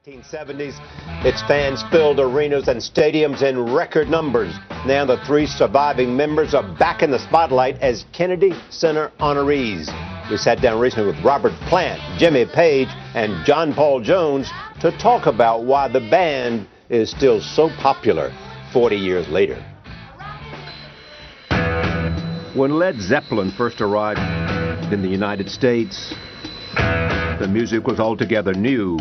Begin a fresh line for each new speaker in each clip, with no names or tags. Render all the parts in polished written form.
1970s, its fans filled arenas and stadiums in record numbers. Now the three surviving members are back in the spotlight as Kennedy Center honorees. We sat down recently with Robert Plant, Jimmy Page, and John Paul Jones to talk about why the band is still so popular 40 years later. When Led Zeppelin first arrived in the United States, the music was altogether new.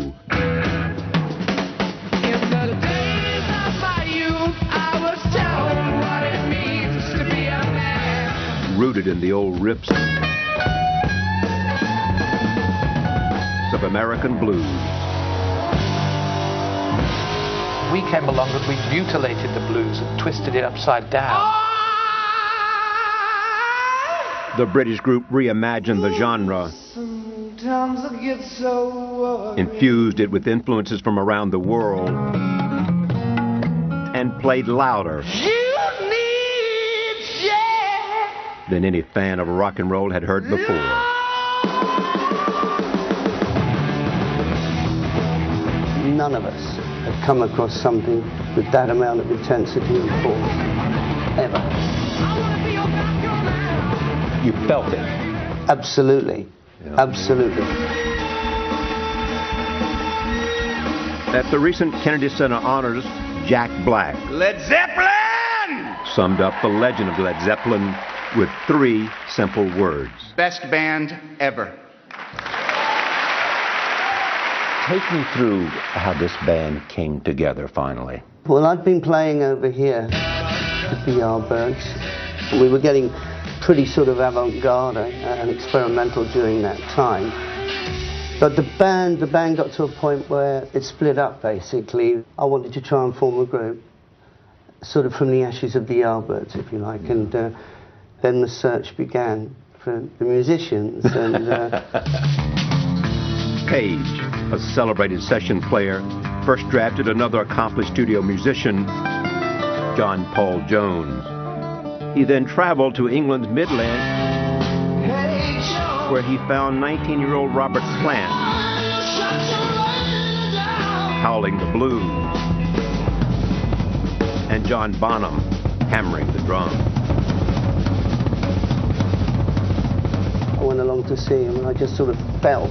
Rooted in the old riffs of American blues.
We came along and we mutilated the blues and twisted it upside down.
The British group reimagined the genre, infused it with influences from around the world, and played louder than any fan of rock and roll had heard before.
None of us had come across something with that amount of intensity and force, ever.
You felt it?
Absolutely, absolutely.
At the recent Kennedy Center honors, Jack Black,
Led Zeppelin!
summed up the legend of Led Zeppelin with three simple words.
Best band ever.
Take me through how this band came together finally.
Well, I'd been playing over here with the Yardbirds. We were getting pretty sort of avant-garde and experimental during that time. But the band got to a point where it split up, basically. I wanted to try and form a group, sort of from the ashes of the Yardbirds, if you like, and then the search began for the musicians. And
Page, a celebrated session player, first drafted another accomplished studio musician, John Paul Jones. He then traveled to England's Midlands, where he found 19-year-old Robert Plant howling the blues, and John Bonham hammering the drums.
I went along to see him, and I just sort of felt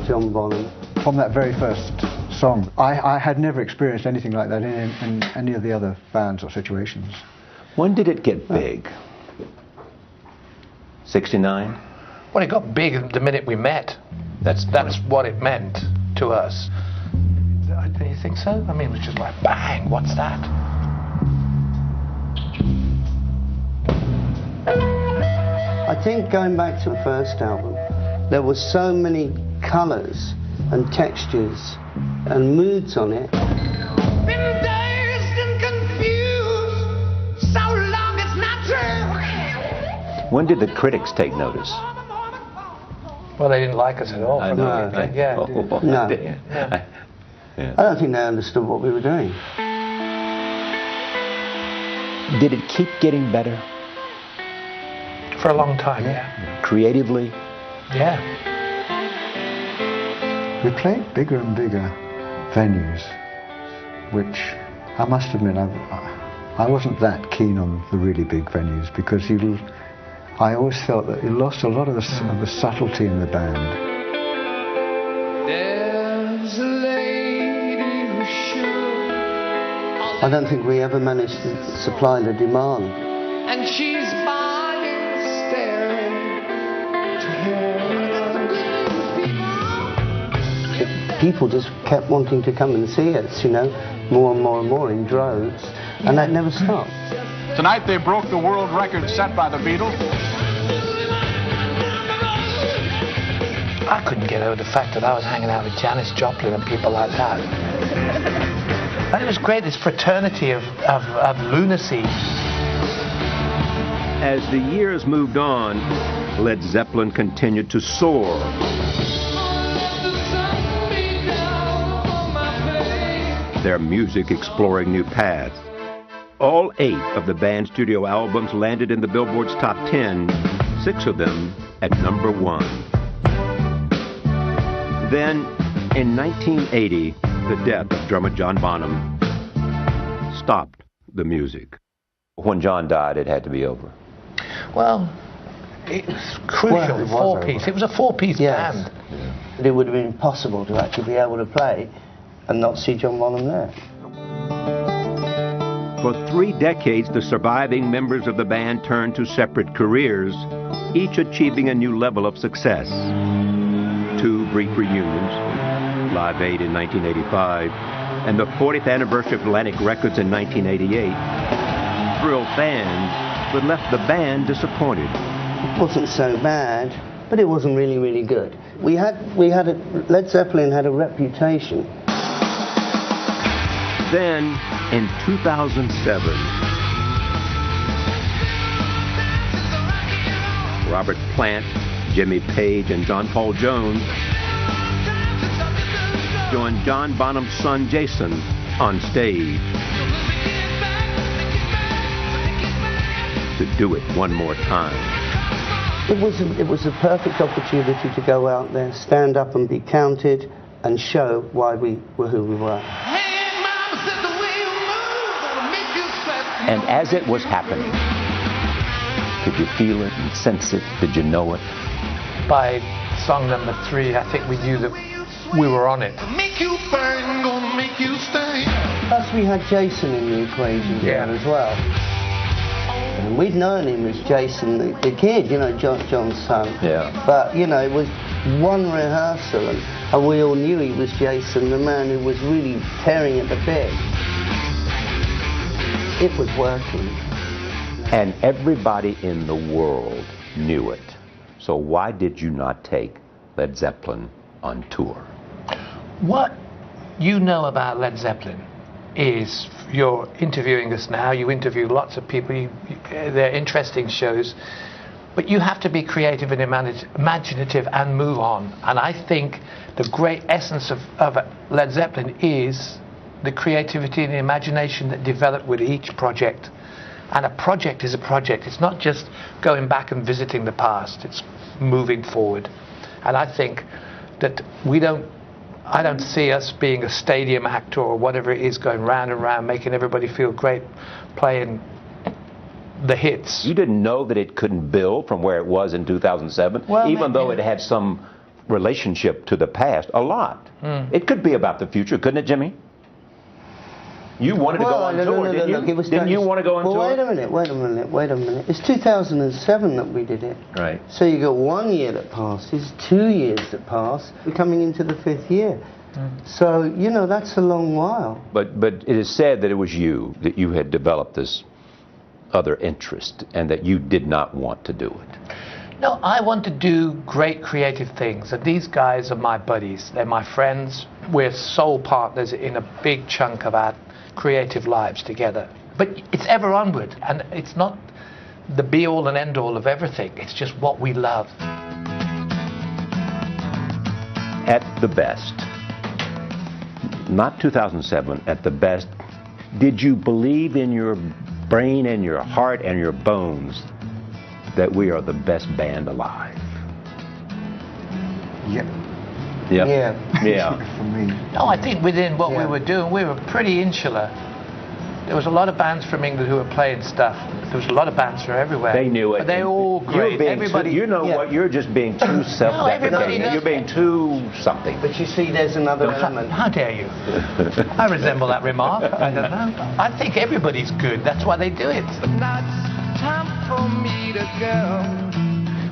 John Bonham.
From that very first song, I had never experienced anything like that in any of the other bands or situations.
When did it get big? 69?
Well, it got big the minute we met. That's what it meant to us. Do you think so? I mean, it was just like, bang, what's that?
I think going back to the first album, there were so many colours and textures and moods on it.
Been dazed and confused, so long it's not true.
When did the critics take notice?
Well, they didn't like us at all.
I know.
No.
Yeah.
I don't think they understood what we were doing.
Did it keep getting better?
For a long time, yeah.
Creatively?
Yeah.
We played bigger and bigger venues, which I must admit I wasn't that keen on the really big venues, because I always felt that you lost a lot of the subtlety in the band.
There's a lady who should.
I don't think we ever managed to supply the demand.
And she's buying, staring to hear.
People just kept wanting to come and see us, you know, more and more and more in droves, and that never stopped.
Tonight they broke the world record set by the Beatles.
I couldn't get over the fact that I was hanging out with Janis Joplin and people like that. And it was great, this fraternity of lunacy.
As the years moved on, Led Zeppelin continued to soar. Their music exploring new paths. All 8 of the band's studio albums landed in the Billboard's top 10, 6 of them at #1. Then, in 1980, The death of drummer John Bonham stopped the music. When John died, it had to be over.
Well, it was crucial. Four-piece. It was a four-piece band.
Yeah. It would have been impossible to actually be able to play and not see John Bonham there.
For 3 decades, the surviving members of the band turned to separate careers, each achieving a new level of success. 2 brief reunions, Live Aid in 1985, and the 40th anniversary of Atlantic Records in 1988, thrilled fans, but left the band disappointed.
It wasn't so bad, but it wasn't really, really good. Led Zeppelin had a reputation.
Then, in 2007, Robert Plant, Jimmy Page, and John Paul Jones joined John Bonham's son Jason on stage to do it one more time.
It was a perfect opportunity to go out there, stand up and be counted, and show why we were who we were.
And as it was happening, could you feel it and sense it? Did you know it?
By song number 3, I think we knew that we were on it.
Plus we had Jason in the equation there as well. And we'd known him as Jason, the kid, you know, John's son.
Yeah.
But, you know, it was one rehearsal and we all knew he was Jason, the man who was really tearing at the bit. It was working.
And everybody in the world knew it. So why did you not take Led Zeppelin on tour?
What you know about Led Zeppelin is, you're interviewing us now, you interview lots of people, they're interesting shows, but you have to be creative and imaginative and move on. And I think the great essence of Led Zeppelin is the creativity and the imagination that developed with each project. And a project is a project. It's not just going back and visiting the past, it's moving forward. And I think that I don't see us being a stadium actor or whatever it is, going round and round, making everybody feel great, playing the hits.
You didn't know that it couldn't build from where it was in 2007, even though it had some relationship to the past, a lot. It could be about the future, couldn't it, Jimmy? You wanted to go on tour, didn't you? Didn't you want to go on tour?
Wait a minute. It's 2007 that we did it.
Right.
So you got 1 year that passed, it's 2 years that passed, we're coming into the 5th year. So, you know, that's a long while.
But it is said that it was you, that you had developed this other interest and that you did not want to do it.
No, I want to do great creative things, and these guys are my buddies. They're my friends. We're soul partners in a big chunk of our creative lives together. But it's ever onward, and it's not the be-all and end-all of everything. It's just what we love.
At the best, not 2007, at the best, did you believe in your brain and your heart and your bones that we are the best band alive?
Yep.
Yeah.
For me.
No, I think within what we were doing, we were pretty insular. There was a lot of bands from England who were playing stuff. There was a lot of bands from everywhere.
They knew it.
But they all great.
Everybody, you know what? You're just being too self-deprecating. You're being too something.
But you see, there's another element.
How dare you? I resemble that remark. I don't know. I think everybody's good. That's why they do it.
Now it's time for me to go.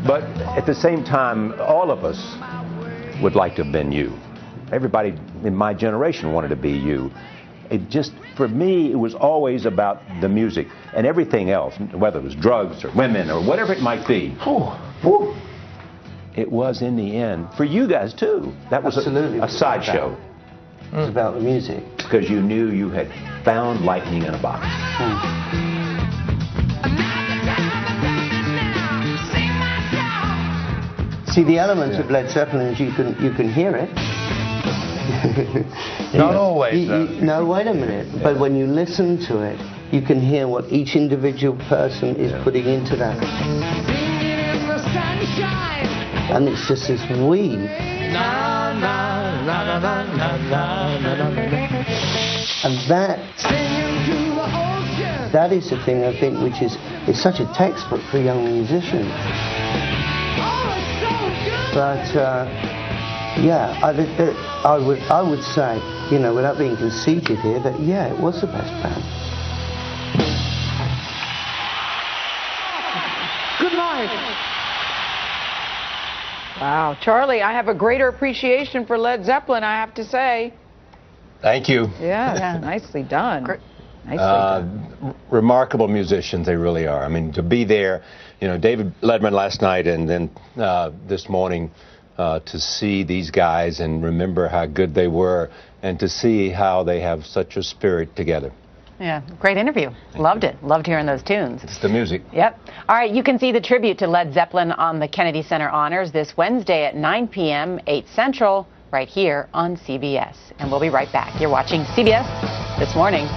But at the same time, all of us would like to have been you. Everybody in my generation wanted to be you. It just, for me, it was always about the music and everything else, whether it was drugs or women or whatever it might be. It was, in the end, for you guys too. That was a sideshow.
It's about the music.
Because you knew you had found lightning in a box.
See, the elements of Led Zeppelin is you can hear it.
Not always.
No, wait a minute. But when you listen to it, you can hear what each individual person is putting into that. And it's just this weave. And that is the thing, I think, which is such a textbook for young musicians. But yeah, I would say, you know, without being conceited here, that yeah, it was the best band.
Good night. Wow, Charlie, I have a greater appreciation for Led Zeppelin, I have to say.
Thank you.
Yeah, nicely done. Nicely done.
Remarkable musicians, they really are. I mean, to be there, you know, David Letterman last night and then this morning to see these guys and remember how good they were and to see how they have such a spirit together.
Yeah, great interview. Loved it. Loved hearing those tunes.
It's the music.
Yep. All right, you can see the tribute to Led Zeppelin on the Kennedy Center Honors this Wednesday at 9 p.m., 8 Central, right here on CBS. And we'll be right back. You're watching CBS This Morning.